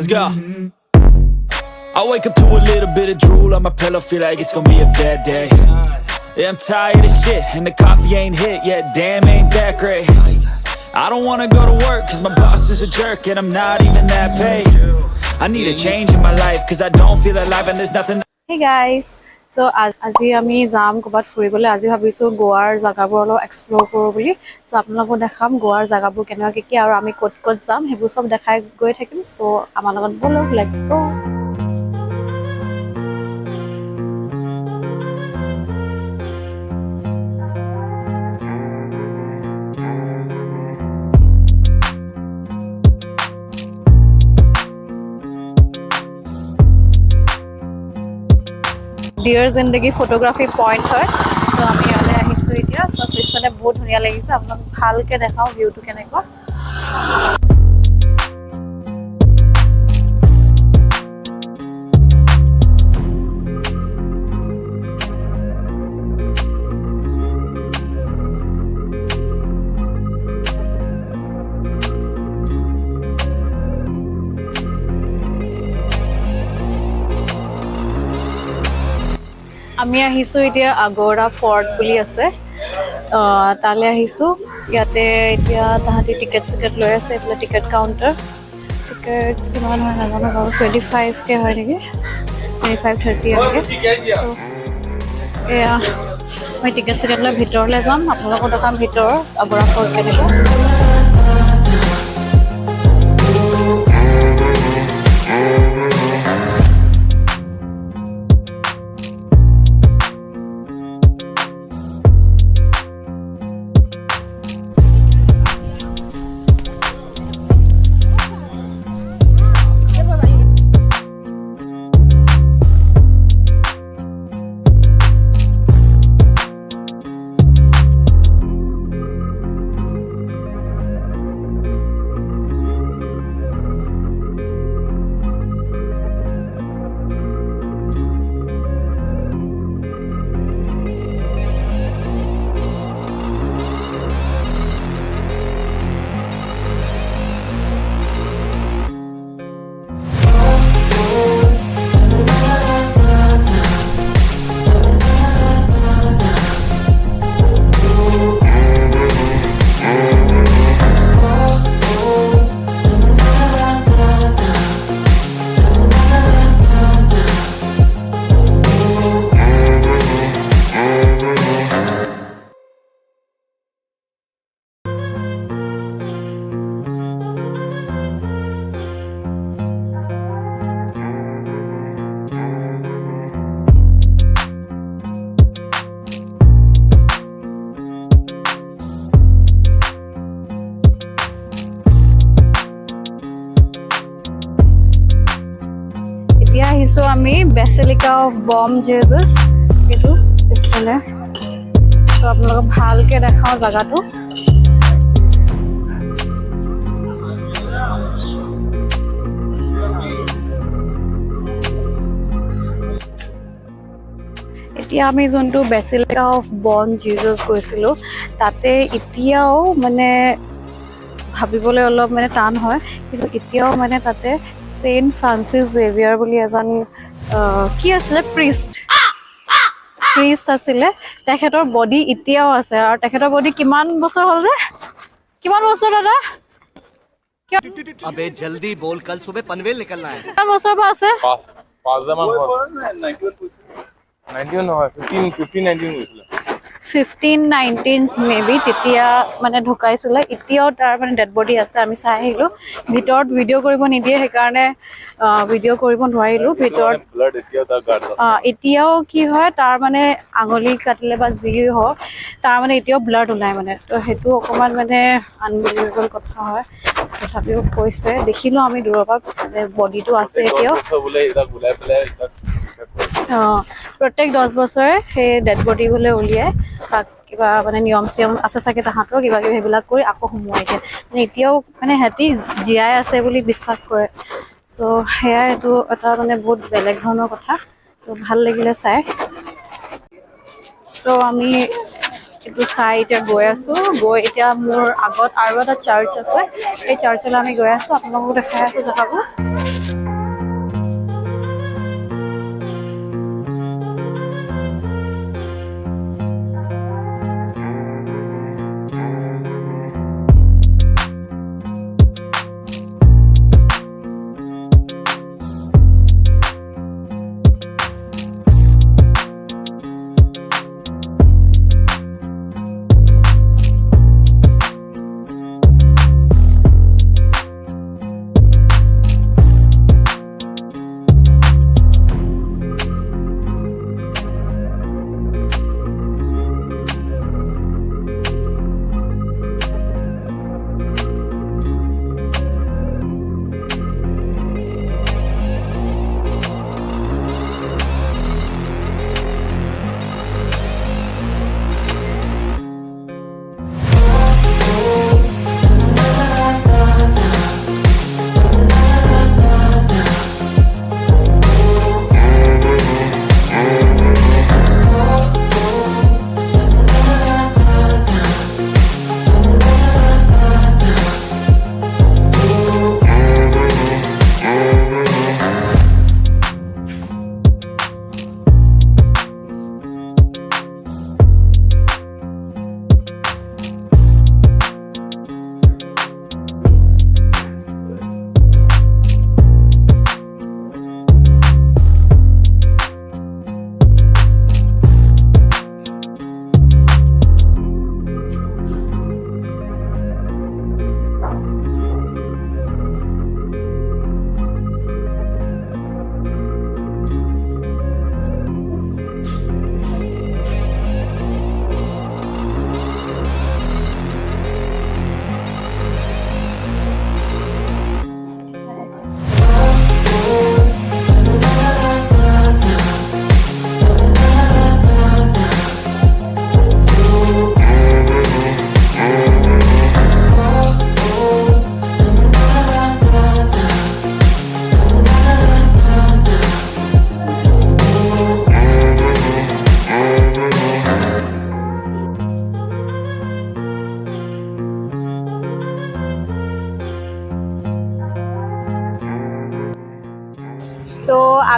go. I wake up to a little bit of drool on my pillow, feel like it's gonna be a bad day. Yeah, I'm tired of shit, and the coffee ain't hit yet, damn, ain't that great. I don't wanna go to work, cause my boss is a jerk, and I'm not even that paid. I need a change in my life, cause I don't feel alive, and there's nothing. Hey guys, so আজি আমি যাম ক'বাত ফুৰিবলৈ আজি ভাবিছো গোৱাৰ জাগাবোৰ অলপ explore কৰোঁ বুলি সো আপোনালোকক দেখাম গোৱাৰ জাগাবোৰ কেনেকুৱা কি আৰু আমি ক'ত ক'ত যাম হেবোৰ সব দেখাই গৈ থাকিম সো আমাৰ লগত বলক let's go Dear ZINDAGI photography point হয় সো আমি ইয়ালে আহিছো এতিয়া সো পিছনে বহুত ধুনীয়া লাগিছে আপোনাক ভালকে দেখাও ভিউটো কেনেকুৱা আমি আহিছো এতিয়া আগৰা ফৰ্ট বুলি আছে তালে আহিছো ইয়াতে এতিয়া তাহাঁতি টিকেট লৈ আছে এফালে টিকেট কাউন্টাৰ টিকেটস কিমান হয় নাজানো বাৰু 25 কে হয় নেকি 25-30 আছে এয়া মই টিকেট লৈ ভিতৰলৈ যাম আপোনালোকক দেখাম ভিতৰ আগৰা ফৰ্ট কেনেকুৱা So আমি Basilica of Bom Jesus এটো ইসলে তো আপোনালোক ভালকে দেখাও জায়গাটো এতিয়া আমি যোনটো Basilica of Bom Jesus কৈছিলো তাতে এতিয়াও মানে ভাবিবলৈ অলপ মানে টান হয় কিন্তু এতিয়াও মানে তাতে Saint Francis Xavier বুলি এজন কি আছিল প্রিস্ট আছিল তেখেতৰ বডি এতিয়াও আছে আৰু তেখেতৰ বডি কিমান বছৰ হ'ল যে কিমান বছৰ দাদা अबे जल्दी बोल कल सुबह पनवेल निकलना है কিমান বছৰ বা আছে 5 মান 91 নহয় 15 19 হৈছিল 15-19 মেবি তেতিয়া মানে ঢুকাইছিল এতিয়াও তাৰ মানে ডেড বডি আছে আমি চাই আহিলো ভিতৰত ভিডিও কৰিব নিদিয়ে সেই কাৰণে ভিডিও কৰিব নোৱাৰিলো ভিতৰত ব্লাড এতিয়াও তাৰ গাৰ্ড এতিয়াও কি হয় তাৰ মানে আঙুলি কাটিলে বা যি হয় তাৰ মানে এতিয়াও ব্লাড ওলাই মানে তো হেতু অকমান মানে আনবিলিভেবল কথা হয় তথাপিও কৈছে দেখিলো আমি দূৰৰ পৰা মানে বডিটো আছে এতিয়াও বোলে এটা গুলাই পেলাই প্ৰত্যেক 10 বছৰে সেই ডেড বডি বলে উলিয়ায় তাক কিবা মানে নিয়ম সিয়ম আছে চাগে তাহাঁতৰ কিবা কিবা হেবিলাক কৰি আকৌ হুমুৱাই দিয়ে মানে এতিয়াও মানে হেতি জিয়াই আছে বুলি বিশ্বাস কৰে সো হেয়া এটো এটা মানে বহুত বেলেগ ধৰণৰ কথা সো ভাল লাগিলে চাই সো আমি এটো চাই এতিয়া গৈ আছো গৈ এতিয়া মোৰ আগত আৰু এটা চাৰ্চ আছে এই চাৰ্চলৈ আমি গৈ আছো আপোনালোকক দেখাই আছো জাগাবোৰ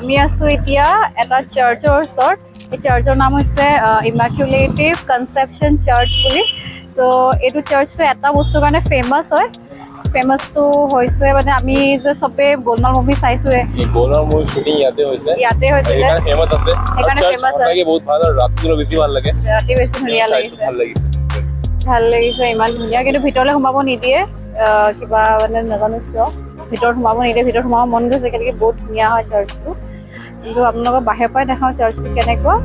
আমি আছো এতিয়া এটা চাৰ্চৰ ওচৰত এই চাৰ্চৰ নাম হৈছে ইমাকুলেটিভ কনচেপশ্যন চাৰ্চ বুলি সো এইটো চাৰ্চটো এটা বস্তুৰ কাৰণে ফেমাছ হয় ফেমাছটো হৈছে মানে আমি যে সবে গোলমাল মুভি চাইছোৱে এই গোলমাল মুভি শুটিং ইয়াতে হৈছিলে সেইকাৰণে ফেমাছ আছে সেইকাৰণে ফেমাছ আছে বহুত ভাল আৰু ৰাতিলৈ বেছি ভাল লাগে ৰাতি বেছি ধুনীয়া লাগিছে ভাল লাগিছে ইমান ধুনীয়া কিন্তু ভিতৰলৈ সোমাব নিদিয়ে কিবা মানে নাজানো কিয় ভিতৰত সোমাব নিদিয়ে ভিতৰত সোমাব মন গৈছে কেনেকৈ বহুত ধুনীয়া হয় চাৰ্চটো কিন্তু আপোনালোকক বাহিৰৰ পৰাই দেখাওঁ চাৰ্চটো কেনেকুৱা